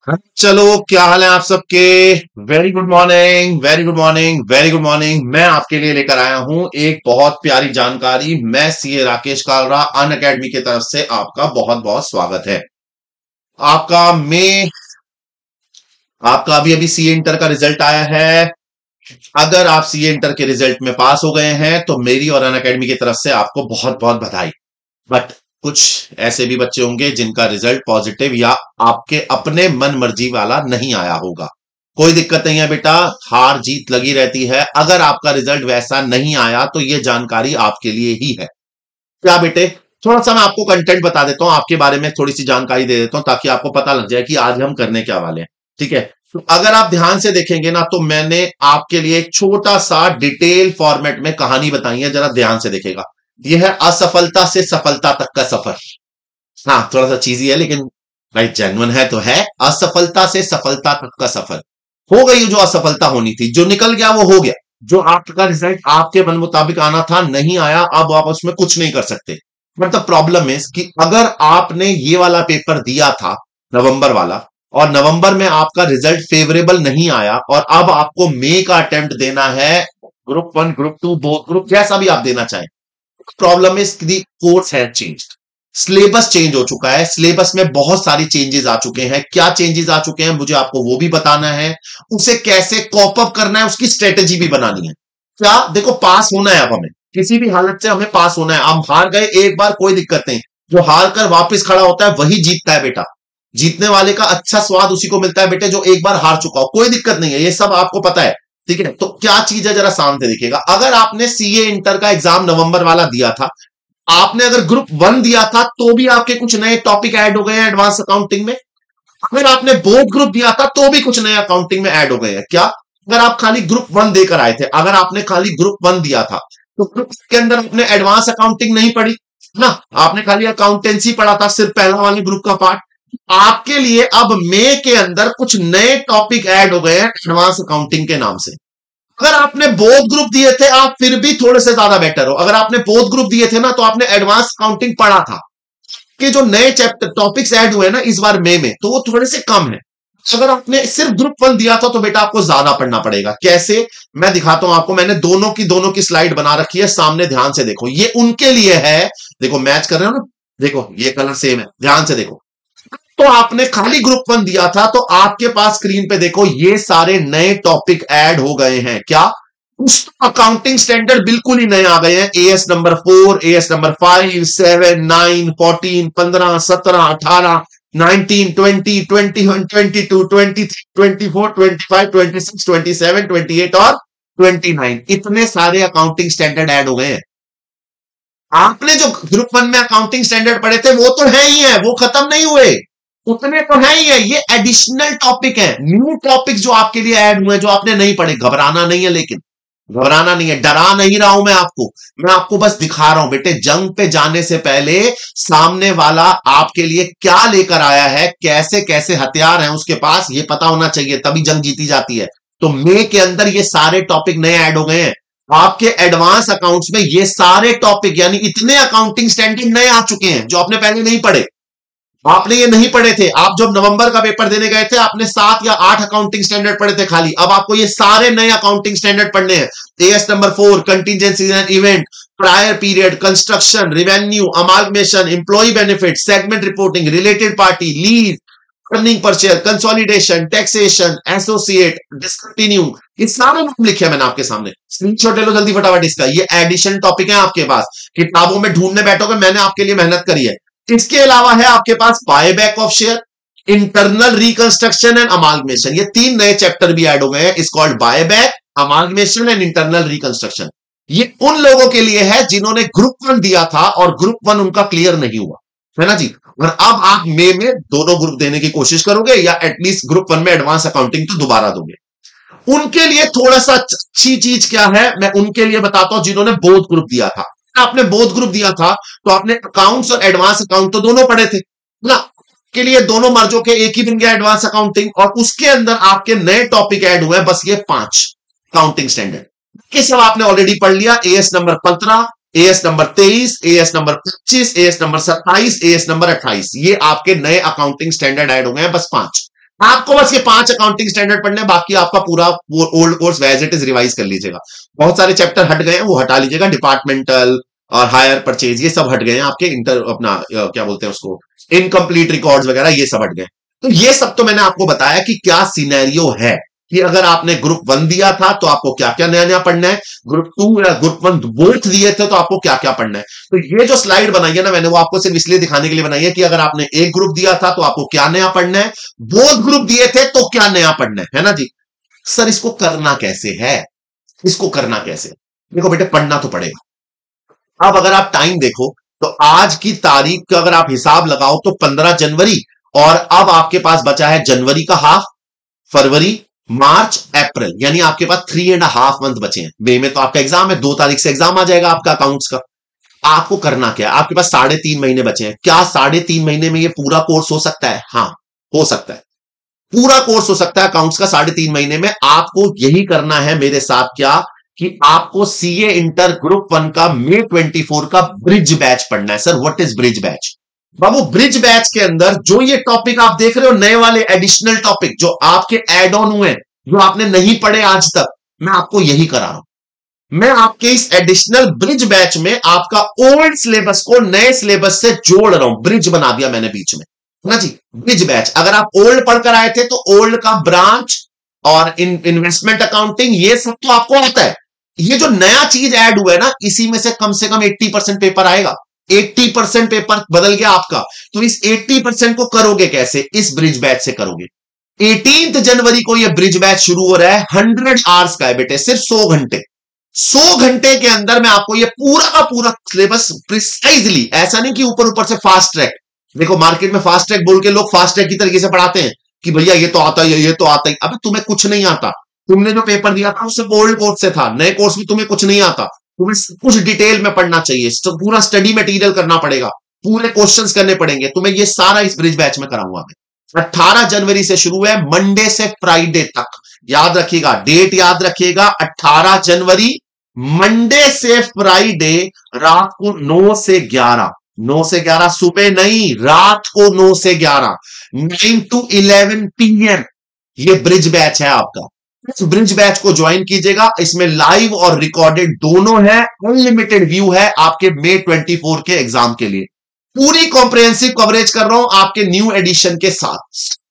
चलो, क्या हाल है आप सबके। Very good morning, very good morning, very good morning. मैं आपके लिए लेकर आया हूं एक बहुत प्यारी जानकारी। मैं सीए राकेश कालरा, अन अकेडमी की तरफ से आपका बहुत बहुत स्वागत है। आपका में आपका अभी अभी सीए इंटर का रिजल्ट आया है। अगर आप सीए इंटर के रिजल्ट में पास हो गए हैं तो मेरी और अन अकेडमी की तरफ से आपको बहुत बहुत बधाई। बट कुछ ऐसे भी बच्चे होंगे जिनका रिजल्ट पॉजिटिव या आपके अपने मन मर्जी वाला नहीं आया होगा। कोई दिक्कत नहीं है बेटा, हार जीत लगी रहती है। अगर आपका रिजल्ट वैसा नहीं आया तो यह जानकारी आपके लिए ही है। क्या बेटे, थोड़ा सा मैं आपको कंटेंट बता देता हूं, आपके बारे में थोड़ी सी जानकारी दे देता हूं ताकि आपको पता लग जाए कि आज हम करने क्या वाले हैं। ठीक है, तो अगर आप ध्यान से देखेंगे ना तो मैंने आपके लिए एक छोटा सा डिटेल फॉर्मेट में कहानी बताई है, जरा ध्यान से देखेगा। यह है असफलता से सफलता तक का सफर। हाँ, थोड़ा सा चीजी है लेकिन भाई जेन्युइन है तो है। असफलता से सफलता तक का सफर। हो गई जो असफलता होनी थी, जो निकल गया वो हो गया। जो आपका रिजल्ट आपके मन मुताबिक आना था नहीं आया, अब आप उसमें कुछ नहीं कर सकते। बट द प्रॉब्लम इज कि अगर आपने ये वाला पेपर दिया था, नवंबर वाला, और नवंबर में आपका रिजल्ट फेवरेबल नहीं आया और अब आपको मई का अटेम्प्ट देना है, ग्रुप 1 ग्रुप 2 बोथ ग्रुप जैसा भी आप देना चाहें। Problem is the course has changed. Syllabus change हो चुका है। सिलेबस में बहुत सारी चेंजेस आ चुके हैं। क्या चेंजेस आ चुके हैं मुझे आपको वो भी बताना है। उसे कैसे कॉप अप करना है उसकी स्ट्रेटेजी भी बनानी है। क्या देखो, पास होना है। अब हमें किसी भी हालत से हमें पास होना है। हम हार गए एक बार कोई दिक्कत नहीं, जो हार कर वापस खड़ा होता है वही जीतता है बेटा। जीतने वाले का अच्छा स्वाद उसी को मिलता है बेटे जो एक बार हार चुका हो। कोई दिक्कत नहीं है, ये सब आपको पता है। ठीक है, तो क्या चीज है जरा सामने देखिएगा। अगर आपने सीए इंटर का एग्जाम नवंबर वाला दिया था, आपने अगर ग्रुप 1 दिया था तो भी आपके कुछ नए टॉपिक ऐड हो गए हैं एडवांस अकाउंटिंग में। अगर आपने बोथ ग्रुप दिया था तो भी कुछ नए अकाउंटिंग में ऐड हो गए हैं। क्या, अगर आप खाली ग्रुप 1 देकर आए थे, अगर आपने खाली ग्रुप 1 दिया था तो ग्रुप के अंदर आपने एडवांस अकाउंटिंग नहीं पढ़ी ना, आपने खाली अकाउंटेंसी पढ़ा था, सिर्फ पहला वाले ग्रुप का पार्ट। आपके लिए अब मई के अंदर कुछ नए टॉपिक ऐड हो गए हैं एडवांस अकाउंटिंग के नाम से। अगर आपने बोथ ग्रुप दिए थे आप फिर भी थोड़े से ज्यादा बेटर हो। अगर आपने बोथ ग्रुप दिए थे ना तो आपने एडवांस अकाउंटिंग पढ़ा था। कि जो नए चैप्टर टॉपिक्स ऐड हुए ना इस बार मई में, तो वो थोड़े से कम है। अगर आपने सिर्फ ग्रुप 1 दिया था तो बेटा आपको ज्यादा पढ़ना पड़ेगा। कैसे, मैं दिखाता हूं आपको। मैंने दोनों की स्लाइड बना रखी है, सामने ध्यान से देखो। ये उनके लिए है, देखो मैच कर रहे हो ना, देखो ये कलर सेम है, ध्यान से देखो। तो आपने खाली ग्रुप 1 दिया था तो आपके पास स्क्रीन पे देखो ये सारे नए टॉपिक ऐड हो गए हैं। क्या, उस अकाउंटिंग स्टैंडर्ड बिल्कुल ही नए आ गए हैं। एएस नंबर 4, एएस नंबर 5, 7, 9, 14, 15, 17, 18, 19, 20, 21, 22, 23, 24, 25, 26, 27, 28 और 29। इतने सारे अकाउंटिंग स्टैंडर्ड ऐड हो गए हैं। आपने जो ग्रुप 1 में अकाउंटिंग स्टैंडर्ड पढ़े थे वो तो है ही है, वो खत्म नहीं हुए, उतने तो है ही है। ये एडिशनल टॉपिक है, न्यू टॉपिक जो आपके लिए ऐड हुए, जो आपने नहीं पढ़े। घबराना नहीं है, लेकिन घबराना नहीं है, डरा नहीं रहा हूं मैं आपको बस दिखा रहा हूं बेटे। जंग पे जाने से पहले सामने वाला आपके लिए क्या लेकर आया है, कैसे कैसे हथियार हैं उसके पास, ये पता होना चाहिए, तभी जंग जीती जाती है। तो मई के अंदर ये सारे टॉपिक नए ऐड हो गए हैं। आपके एडवांस अकाउंट्स में ये सारे टॉपिक यानी इतने अकाउंटिंग स्टैंडर्ड नए आ चुके हैं जो आपने पहले नहीं पढ़े। आपने ये नहीं पढ़े थे। आप जब नवंबर का पेपर देने गए थे आपने 7 या 8 अकाउंटिंग स्टैंडर्ड पढ़े थे खाली। अब आपको ये सारे नए अकाउंटिंग स्टैंडर्ड पढ़ने हैं। AS number 4, contingency and event, prior period, construction, revenue, amalgamation, employ benefit, segment reporting, related party, lease, earning per share, consolidation, taxation, associate, discontinue. ये सारे नाम लिखे हैं मैंने आपके सामने। स्क्रीनशॉट ले लो जल्दी फटाफट इसका। ये एडिशन टॉपिक है आपके पास, किताबों में ढूंढने बैठोगे, मैंने आपके लिए मेहनत करी है। इसके अलावा है आपके पास buyback of share, internal reconstruction and amalgamation. ये 3 नए चैप्टर भी ऐड हो गए हैं। इस called buyback, amalgamation and internal reconstruction. ये उन लोगों के लिए है जिन्होंने ग्रुप 1 दिया था और ग्रुप 1 उनका क्लियर नहीं हुआ, है ना जी। और अब आप मई में दोनों ग्रुप देने की कोशिश करोगे या एटलीस्ट ग्रुप 1 में एडवांस अकाउंटिंग तो दोबारा दोगे। उनके लिए थोड़ा सा अच्छी चीज क्या है मैं उनके लिए बताता हूं, जिन्होंने बोथ ग्रुप दिया था। आपने बोथ ग्रुप दिया था तो आपने अकाउंट्स और एडवांस अकाउंट तो दोनों पढ़े थे ना। के लिए दोनों मर्जों के एक ही बन गया एडवांस अकाउंटिंग, और उसके अंदर आपके नए टॉपिक ऐड हुए हैं, बस ये 5 अकाउंटिंग स्टैंडर्ड। ये सब आपने ऑलरेडी पढ़ लिया। As number 15, as number 23, as number 25, as number 27, as number 28, ये आपके नए अकाउंटिंग स्टैंडर्ड ऐड हो गए हैं, बस 5। आपको बस ये 5 अकाउंटिंग स्टैंडर्ड पढ़ने, बाकी आपका पूरा old course as it is revise कर लीजिएगा। बहुत सारे चैप्टर हट गए हैं, वो हटा लीजिएगा। डिपार्टमेंटल और हायर परचेज ये सब हट गए हैं आपके। इंटर अपना क्या बोलते हैं उसको, इनकम्प्लीट रिकॉर्ड्स वगैरह ये सब हट गए। तो ये सब तो मैंने आपको बताया कि क्या सिनेरियो है कि अगर आपने ग्रुप 1 दिया था तो आपको क्या क्या नया नया पढ़ना है, ग्रुप 2 या ग्रुप 1 बोथ दिए थे तो आपको क्या क्या पढ़ना है। तो ये जो स्लाइड बनाई है ना मैंने, वो आपको सिर्फ इसलिए दिखाने के लिए बनाई है कि अगर आपने एक ग्रुप दिया था तो आपको क्या नया पढ़ना है, बोथ ग्रुप दिए थे तो क्या नया पढ़ना है ना जी। सर इसको करना कैसे है, इसको करना कैसे, देखो बेटे पढ़ना तो पड़ेगा। अब अगर आप टाइम देखो तो आज की तारीख का अगर आप हिसाब लगाओ तो 15 जनवरी, और अब आपके पास बचा है जनवरी का हाफ, फरवरी, मार्च, अप्रैल, यानी आपके पास 3.5 मंथ बचे हैं। मई में तो आपका एग्जाम है, 2 तारीख से एग्जाम आ जाएगा आपका अकाउंट्स का। आपको करना क्या है, आपके पास 3.5 महीने बचे हैं। क्या 3.5 महीने में ये पूरा कोर्स हो सकता है? हाँ हो सकता है, पूरा कोर्स हो सकता है अकाउंट्स का 3.5 महीने में। आपको यही करना है मेरे साथ, क्या कि आपको सीए इंटर ग्रुप 1 का मई 24 का ब्रिज बैच पढ़ना है। Sir what is bridge batch? Babu bridge batch के अंदर जो ये टॉपिक आप देख रहे हो, नए वाले एडिशनल टॉपिक जो आपके एड ऑन हुए, जो आपने नहीं पढ़े आज तक, मैं आपको यही करा रहा हूं। मैं आपके इस एडिशनल ब्रिज बैच में आपका ओल्ड सिलेबस को नए सिलेबस से जोड़ रहा हूं। ब्रिज बना दिया मैंने बीच में ना जी, ब्रिज बैच। अगर आप ओल्ड पढ़कर आए थे तो ओल्ड का ब्रांच और इन्वेस्टमेंट अकाउंटिंग ये सब तो आपको आता है। ये जो नया चीज ऐड हुआ है ना, इसी में से कम 80% पेपर आएगा। 80% पेपर बदल गया आपका। तो इस 80% को करोगे कैसे? इस ब्रिज बैच से करोगे। 18 जनवरी को यह ब्रिज बैच शुरू हो रहा है। 100 आवर्स का है बेटे, सिर्फ 100 घंटे। 100 घंटे के अंदर मैं आपको ये पूरा का पूरा सिलेबस प्रिसाइजली, ऐसा नहीं कि ऊपर ऊपर से फास्ट ट्रैक। देखो मार्केट में फास्ट ट्रैक बोल के लोग फास्ट ट्रैक की तरीके से पढ़ाते हैं कि भैया ये तो आता ही, ये तो आता ही। अबे तुम्हें कुछ नहीं आता। तुमने जो पेपर दिया था उससे ओल्ड कोर्स से था, नए कोर्स में तुम्हें कुछ नहीं आता। तुम्हें कुछ डिटेल में पढ़ना चाहिए, तो पूरा स्टडी मटेरियल करना पड़ेगा, पूरे क्वेश्चंस करने पड़ेंगे। तुम्हें ये सारा इस ब्रिज बैच में कराऊंगा मैं। 18 जनवरी से शुरू है, मंडे से फ्राइडे तक। याद रखिएगा, डेट याद रखिएगा, 18 जनवरी मंडे से फ्राइडे रात को 9 से 11, 9 से 11 सुबह नहीं, रात को 9 से 11, 9 to 11 PM ये ब्रिज बैच है आपका। इस ब्रिज बैच को ज्वाइन कीजिएगा। इसमें लाइव और रिकॉर्डेड दोनों है, अनलिमिटेड व्यू है आपके मई 24 के एग्जाम के लिए। पूरी कॉम्प्रिहेंसिव कवरेज कर रहा हूं आपके न्यू एडिशन के साथ,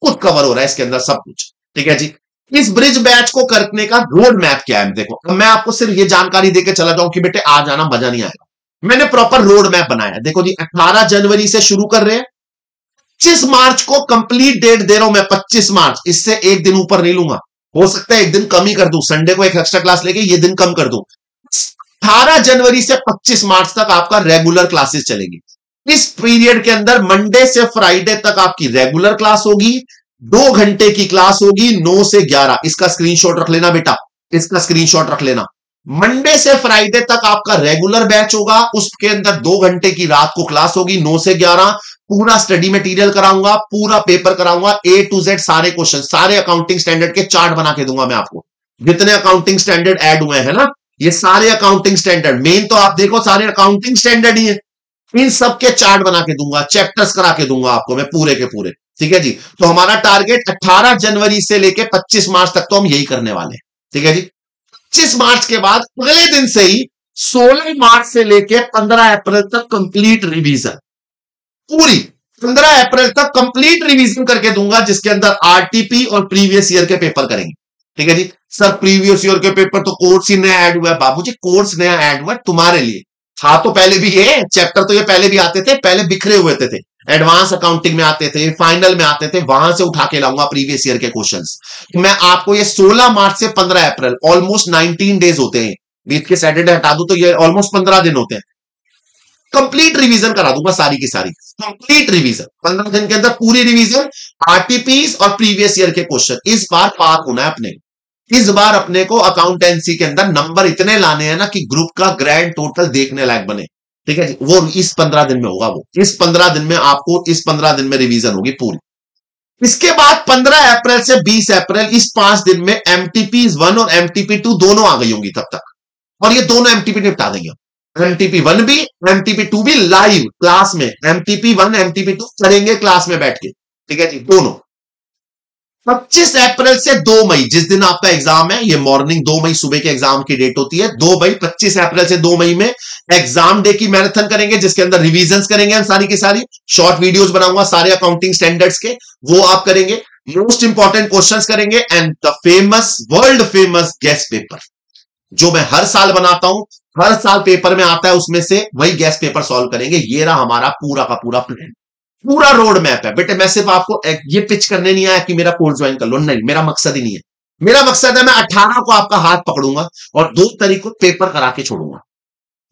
कुछ कवर हो रहा है इसके अंदर सब कुछ, ठीक है जी। इस ब्रिज बैच को करने का रोड मैप क्या है देखो। अब मैं आपको सिर्फ ये जानकारी देकर चला जाऊं कि बेटे आ जाना मजा नहीं आएगा। मैंने प्रॉपर रोड मैप बनाया। देखो जी, 18 जनवरी से शुरू कर रहे हैं, 25 मार्च को कंप्लीट डेट दे रहा हूं मैं, 25 मार्च। इससे एक दिन ऊपर नहीं लूंगा, हो सकता है एक दिन कम ही कर दूं, संडे को एक एक्स्ट्रा क्लास लेके ये दिन कम कर दूं। 18 जनवरी से 25 मार्च तक आपका रेगुलर क्लासेस चलेगी। इस पीरियड के अंदर मंडे से फ्राइडे तक आपकी रेगुलर क्लास होगी, 2 घंटे की क्लास होगी 9 से 11। इसका स्क्रीनशॉट रख लेना बेटा, इसका स्क्रीनशॉट रख लेना। मंडे से फ्राइडे तक आपका रेगुलर बैच होगा, उसके अंदर 2 घंटे की रात को क्लास होगी 9 से 11। पूरा स्टडी मटेरियल कराऊंगा, पूरा पेपर कराऊंगा, A to Z सारे क्वेश्चन, सारे अकाउंटिंग स्टैंडर्ड के चार्ट बना के दूंगा मैं आपको। जितने अकाउंटिंग स्टैंडर्ड ऐड हुए हैं ना, ये सारे अकाउंटिंग स्टैंडर्ड, मेन तो आप देखो सारे अकाउंटिंग स्टैंडर्ड ही है, इन सब के चार्ट बना के दूंगा, चैप्टर्स करा के दूंगा आपको मैं पूरे के पूरे, ठीक है जी। तो हमारा टारगेट 18 जनवरी से लेके 25 मार्च तक तो हम यही करने वाले हैं, ठीक है जी। 25 मार्च के बाद अगले दिन से ही 16 मार्च से लेके 15 अप्रैल तक कंप्लीट रिवीजन, पूरी 15 अप्रैल तक कंप्लीट रिवीजन करके दूंगा, जिसके अंदर आरटीपी और प्रीवियस ईयर के पेपर करेंगे, ठीक है जी। सर प्रीवियस ईयर के पेपर तो कोर्स ही नया ऐड हुआ है। बाबूजी कोर्स नया ऐड हुआ है तुम्हारे लिए, था तो पहले भी ये चैप्टर, तो ये पहले भी आते थे, पहले बिखरे हुए थे। एडवांस अकाउंटिंग में आते थे, फाइनल में आते थे, वहां से उठा के लाऊंगा प्रीवियस ईयर के क्वेश्चंस। मैं आपको ये 16 मार्च से 15 अप्रैल ऑलमोस्ट 19 डेज होते हैं, बीच के सैटरडे हटा दो तो ये ऑलमोस्ट 15 दिन होते हैं। कंप्लीट रिवीजन करा दूंगा सारी की सारी, कंप्लीट रिवीजन 15 दिन के अंदर, पूरी रिवीजन, आरटीपीस और प्रीवियस ईयर के क्वेश्चन। इस बार पार होना है अपने, इस बार अपने को अकाउंटेंसी के अंदर नंबर इतने लाने हैं ना कि ग्रुप का ग्रैंड टोटल देखने लायक बने, ठीक है जी। वो इस 15 दिन में होगा, वो इस 15 दिन में आपको, इस 15 दिन में रिवीजन होगी पूरी। इसके बाद 15 अप्रैल से 20 अप्रैल, इस 5 दिन में एमटीपी 1 और एमटीपी 2 दोनों आ गई होंगी तब तक, और ये दोनों एमटीपी निपटा देंगे। एमटीपी 1 भी, एमटीपी 2 भी लाइव क्लास में, एमटीपी 1 एमटीपी 2 करेंगे क्लास में बैठ के, ठीक है जी, दोनों। 25 अप्रैल से 2 मई, जिस दिन आपका एग्जाम है, ये मॉर्निंग 2 मई सुबह के एग्जाम की डेट होती है, 2 मई, 25 अप्रैल से 2 मई में एग्जाम डे की मैराथन करेंगे, जिसके अंदर रिवीजन करेंगे हम सारी की सारी, शॉर्ट वीडियोस बनाऊंगा सारे अकाउंटिंग स्टैंडर्ड्स के, वो आप करेंगे, मोस्ट इंपॉर्टेंट क्वेश्चंस करेंगे, and the famous, world famous guest paper जो मैं हर साल बनाता हूं, हर साल पेपर में आता है, उसमें से वही गेस्ट पेपर सॉल्व करेंगे। ये रहा हमारा पूरा का पूरा प्लान, पूरा रोड मैप है बेटे। मैं सिर्फ आपको ये पिच करने नहीं आया कि मेरा कोर्स ज्वाइन कर लो, नहीं, मेरा मकसद ही नहीं है। मेरा मकसद है मैं 18 को आपका हाथ पकड़ूंगा और 2 तारीख को पेपर करा के छोड़ूंगा।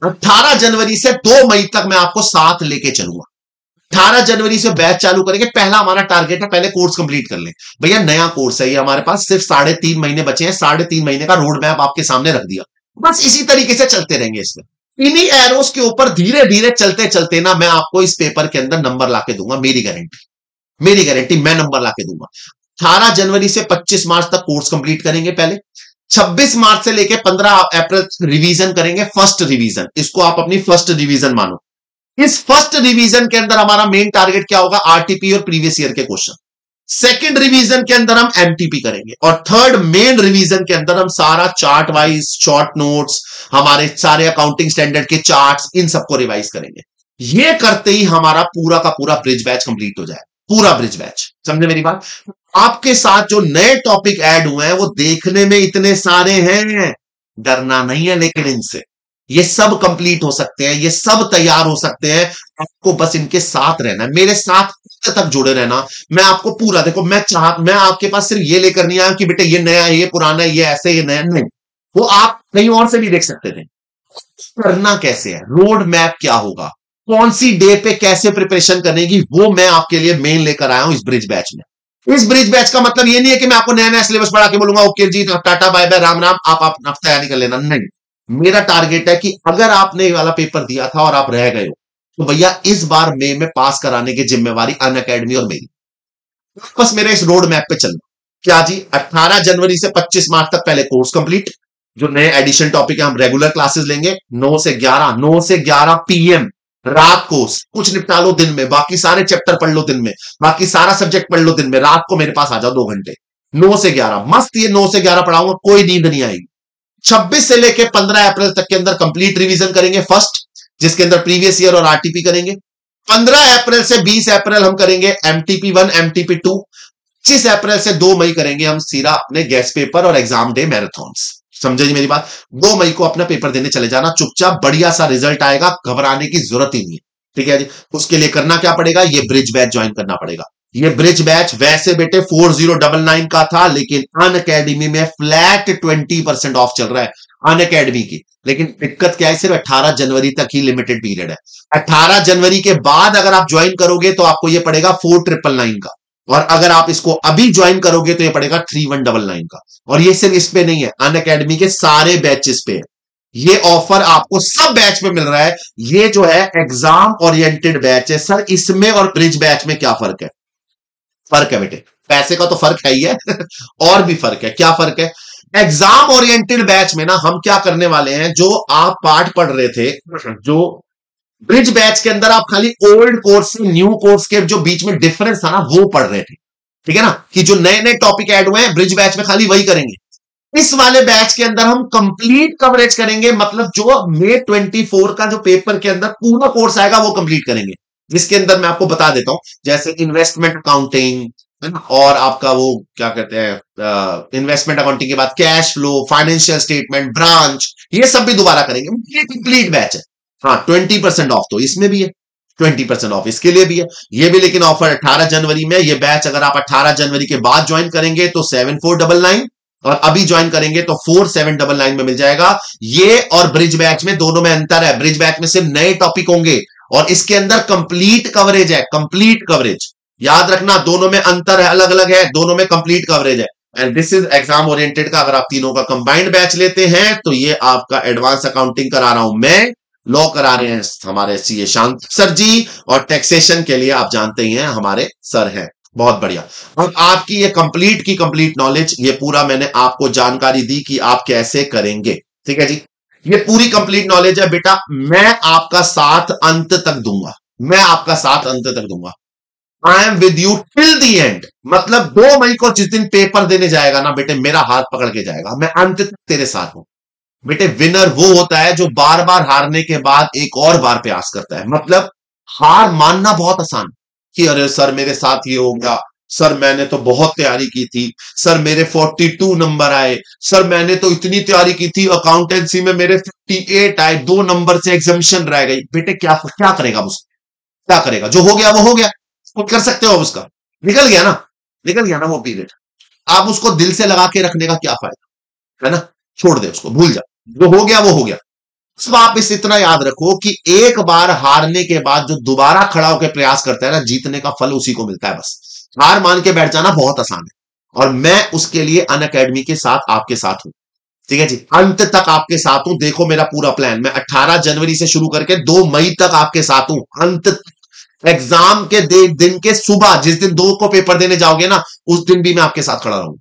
18 जनवरी से 2 मई तक मैं आपको साथ लेके चलूंगा। 18 जनवरी से बैच चालू करेंगे। पहला हमारा टारगेट है पहले कोर्स कंप्लीट कर लें। भैया नया कोर्स है ये, हमारे पास सिर्फ 3.5 महीने बचे हैं, 3.5 महीने का रोड मैप आपके सामने रख दिया। बस इसी तरीके से चलते रहेंगे इसमें, इन्हीं एरोस के ऊपर धीरे धीरे चलते चलते ना मैं आपको इस पेपर के अंदर नंबर लाके दूंगा, मेरी गारंटी, मेरी गारंटी, मैं नंबर लाके दूंगा। 18 जनवरी से 25 मार्च तक कोर्स कंप्लीट करेंगे पहले। 26 मार्च से लेके 15 अप्रैल रिवीजन करेंगे, फर्स्ट रिवीजन, इसको आप अपनी फर्स्ट रिवीजन मानो। इस फर्स्ट रिवीजन के अंदर हमारा मेन टारगेट क्या होगा? आरटीपी और प्रीवियस ईयर के क्वेश्चन। सेकंड रिवीजन के अंदर हम एमटीपी करेंगे, और थर्ड मेन रिवीजन के अंदर हम सारा चार्ट वाइज, शॉर्ट नोट्स, हमारे सारे अकाउंटिंग स्टैंडर्ड के चार्ट्स, इन सबको रिवाइज करेंगे। ये करते ही हमारा पूरा का पूरा ब्रिज बैच कंप्लीट हो जाए, पूरा ब्रिज बैच। समझे मेरी बात? आपके साथ जो नए टॉपिक ऐड हुए हैं वो देखने में इतने सारे हैं, डरना नहीं है, लेकिन इनसे ये सब कंप्लीट हो सकते हैं, ये सब तैयार हो सकते हैं। आपको बस इनके साथ रहना है, मेरे साथ तक जुड़े रहना। मैं आपको पूरा, देखो मैं आपके पास सिर्फ ये लेकर नहीं आया कि बेटे ये नया है, ये पुराना है, ये ऐसे, ये नया नहीं। वो आप कहीं और से भी देख सकते थे। करना कैसे है, रोड मैप क्या होगा, कौन सी डे पे कैसे प्रिपरेशन करेगी, वो मैं आपके लिए मेन लेकर आया हूं इस ब्रिज बैच में। इस ब्रिज बैच का मतलब ये नहीं है कि मैं आपको नया नया सिलेबस पढ़ा के बोलूंगा ओके जी tata bye bye Ram Ram, आप तैयारी कर लेना। नहीं, मेरा टारगेट है कि अगर आपने ये वाला पेपर दिया था और आप रह गए हो, तो भैया इस बार मई में पास कराने की जिम्मेवारी अनअकैडमी और मेरी। बस मेरे इस रोड मैप पे चलना क्या जी, 18 जनवरी से 25 मार्च तक पहले कोर्स कंप्लीट, जो नए एडिशन टॉपिक है हम रेगुलर क्लासेस लेंगे 9 से 11 पीएम रात को। कुछ निपटा लो दिन में, बाकी सारे चैप्टर पढ़ लो दिन में, बाकी सारा सब्जेक्ट पढ़ लो दिन में, रात को मेरे पास आ जाओ 2 घंटे। 9 से 11 मस्त, ये 9 से 11 पढ़ाऊंगा, कोई नींद नहीं आएगी। 26 से लेके 15 अप्रैल तक के अंदर कंप्लीट रिवीजन करेंगे फर्स्ट, जिसके अंदर प्रीवियस ईयर और आरटीपी करेंगे। 15 अप्रैल से 20 अप्रैल हम करेंगे एमटीपी 1, एमटीपी 2। 25 अप्रैल से 2 मई करेंगे हम सीधा अपने गेस्ट पेपर और एग्जाम डे मैराथन्स। समझे जी मेरी बात? 2 मई को अपना पेपर देने चले जाना चुपचाप, बढ़िया सा रिजल्ट आएगा, घबराने की जरूरत ही नहीं है। ठीक है जी? उसके लिए करना क्या पड़ेगा? ये ब्रिज बैच ज्वाइन करना पड़ेगा। ये ब्रिज बैच वैसे बेटे 4099 का था, लेकिन अनअकैडमी में फ्लैट 20% ऑफ चल रहा है अनअकैडमी की। लेकिन दिक्कत क्या है, सिर्फ 18 जनवरी तक ही लिमिटेड पीरियड है। 18 जनवरी के बाद अगर आप ज्वाइन करोगे तो आपको ये पड़ेगा 4999 का, और अगर आप इसको अभी ज्वाइन करोगे तो ये पड़ेगा 3199 का। और ये सिर्फ इस पे नहीं है, अनअकैडमी के सारे बैचेस पे है ये ऑफर, आपको सब बैच पे मिल रहा है। ये जो है एग्जाम ओरिएंटेड बैच है। सर इसमें और ब्रिज बैच में क्या फर्क है? फर्क है बेटे, पैसे का तो फर्क है ही है और भी फर्क है। क्या फर्क है? एग्जाम ओरिएंटेड बैच में ना हम क्या करने वाले हैं, जो आप पार्ट पढ़ रहे थे, जो ब्रिज बैच के अंदर आप खाली ओल्ड कोर्स से न्यू कोर्स के जो बीच में डिफरेंस था ना वो पढ़ रहे थे। ठीक है ना, कि जो नए नए टॉपिक ऐड हुए हैं ब्रिज बैच में खाली वही करेंगे। इस वाले बैच के अंदर हम कंप्लीट कवरेज करेंगे, मतलब जो May 24 का जो पेपर के अंदर पूरा कोर्स आएगा वो कंप्लीट करेंगे, जिसके अंदर मैं आपको बता देता हूं, जैसे इन्वेस्टमेंट अकाउंटिंग है ना, और आपका वो क्या कहते हैं इन्वेस्टमेंट अकाउंटिंग के बाद cash flow, financial statement, branch, ये सब भी दोबारा करेंगे। ये कंप्लीट बैच है। हाँ 20% ऑफ तो इसमें भी है, 20% ऑफ इसके लिए भी है, ये भी। लेकिन ऑफर 18 जनवरी में ये बैच अगर आप 18 जनवरी के बाद ज्वाइन करेंगे तो 7499, और अभी ज्वाइन करेंगे तो 4799 में मिल जाएगा। ये और ब्रिज बैच में दोनों में अंतर है। ब्रिज बैच में सिर्फ नए टॉपिक होंगे और इसके अंदर कंप्लीट कवरेज है, कंप्लीट कवरेज। याद रखना दोनों में अंतर है, अलग अलग है, दोनों में कंप्लीट कवरेज है। And this is exam oriented का। अगर आप तीनों का कंबाइंड बैच लेते हैं तो ये आपका एडवांस अकाउंटिंग करा रहा हूं मैं, लॉ करा रहे हैं हमारे सीए शांत सर जी, और टैक्सेशन के लिए आप जानते ही हैं हमारे सर हैं। बहुत बढ़िया। और आपकी ये कंप्लीट की कंप्लीट नॉलेज, ये पूरा मैंने आपको जानकारी दी कि आप कैसे करेंगे। ठीक है जी, ये पूरी कंप्लीट नॉलेज है बेटा। मैं आपका साथ अंत तक दूंगा, मैं आपका साथ अंत तक दूंगा। I am with you till the and, मतलब 2 मई को जिस दिन पेपर देने जाएगा ना बेटे, मेरा हाथ पकड़ के जाएगा, मैं अंत तक तेरे साथ हूं। बेटे विनर वो होता है जो बार बार हारने के बाद एक और बार प्रयास करता है। मतलब हार मानना बहुत आसान है कि अरे सर मेरे साथ ये हो गया, सर मैंने तो बहुत तैयारी की थी, सर मेरे 42 नंबर आए, सर मैंने तो इतनी तैयारी की थी, अकाउंटेंसी में मेरे 58 आए, 2 नंबर से एग्जामिशन रह गई। बेटे क्या क्या करेगा उसको, क्या करेगा? जो हो गया वो हो गया, कुछ कर सकते हो? अब उसका निकल गया ना, निकल गया ना वो पीरियड। आप उसको दिल से लगा के रखने का क्या फायदा, है ना? छोड़ दे उसको, भूल जा, जो हो गया वो हो गया। तो आप इस इतना याद रखो कि एक बार हारने के बाद जो दोबारा खड़ा होकर प्रयास करता है ना, जीतने का फल उसी को मिलता है। बस हार मान के बैठ जाना बहुत आसान है, और मैं उसके लिए अन अकेडमी के साथ आपके साथ हूं। ठीक है जी, अंत तक आपके साथ हूं। देखो मेरा पूरा प्लान, मैं 18 जनवरी से शुरू करके 2 मई तक आपके साथ हूं, अंत एग्जाम के दिन के सुबह, जिस दिन 2 को पेपर देने जाओगे ना, उस दिन भी मैं आपके साथ खड़ा रहूंगा।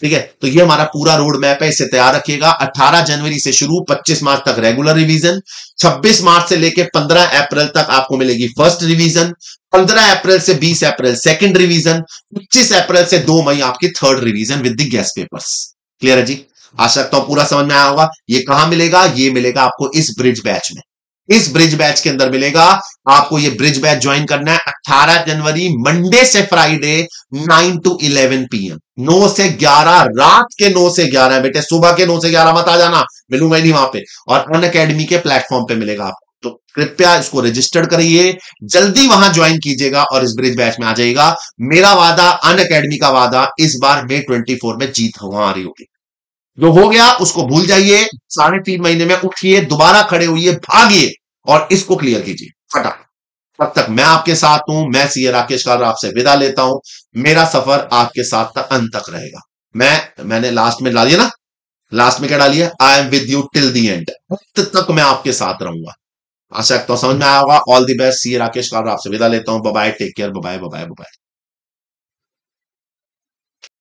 ठीक है, तो ये हमारा पूरा रोड मैप है, इसे तैयार रखिएगा। 18 जनवरी से शुरू, 25 मार्च तक रेगुलर रिवीजन, 26 मार्च से लेकर 15 अप्रैल तक आपको मिलेगी फर्स्ट रिवीजन, 15 अप्रैल से 20 अप्रैल सेकंड रिवीजन, 25 अप्रैल से 2 मई आपकी third revision with the guest papers. Clear है जी? आशा करता हूं पूरा समझ में आया होगा। ये कहां मिलेगा? ये मिलेगा आपको इस ब्रिज बैच में। इस ब्रिज बैच के अंदर मिलेगा आपको। ये ब्रिज बैच ज्वाइन करना है 18 जनवरी मंडे से फ्राइडे 9 to 11 PM, 9 से 11, रात के 9 से 11 बेटे, सुबह के 9 से 11 मत आ जाना, मिलूंगा ही नहीं वहां पे। और अन अकेडमी के प्लेटफॉर्म पे मिलेगा आपको, तो कृपया इसको रजिस्टर्ड करिए, जल्दी वहां ज्वाइन कीजिएगा और इस ब्रिज बैच में आ जाइएगा। मेरा वादा, अन अकेडमी का वादा, इस बार May 24 में जीत वहां आ रही होगी। जो हो गया उसको भूल जाइए, 3.5 महीने में उठिए, दोबारा खड़े होइए, भागिए और इसको क्लियर कीजिए फटाफट। तब तक मैं आपके साथ हूं। मैं सीए राकेश कालरा आपसे विदा लेता हूं। मेरा सफर आपके साथ तक अंत तक रहेगा। मैंने लास्ट में डालिए ना, लास्ट में क्या डालिए? I am with you till the and, अंत तक मैं आपके साथ रहूंगा। आशा करता हूं समझ में आया होगा। All the best. CA Rakesh Kalra आपसे विदा लेता हूं। Bye bye, take care, bye bye, bye bye.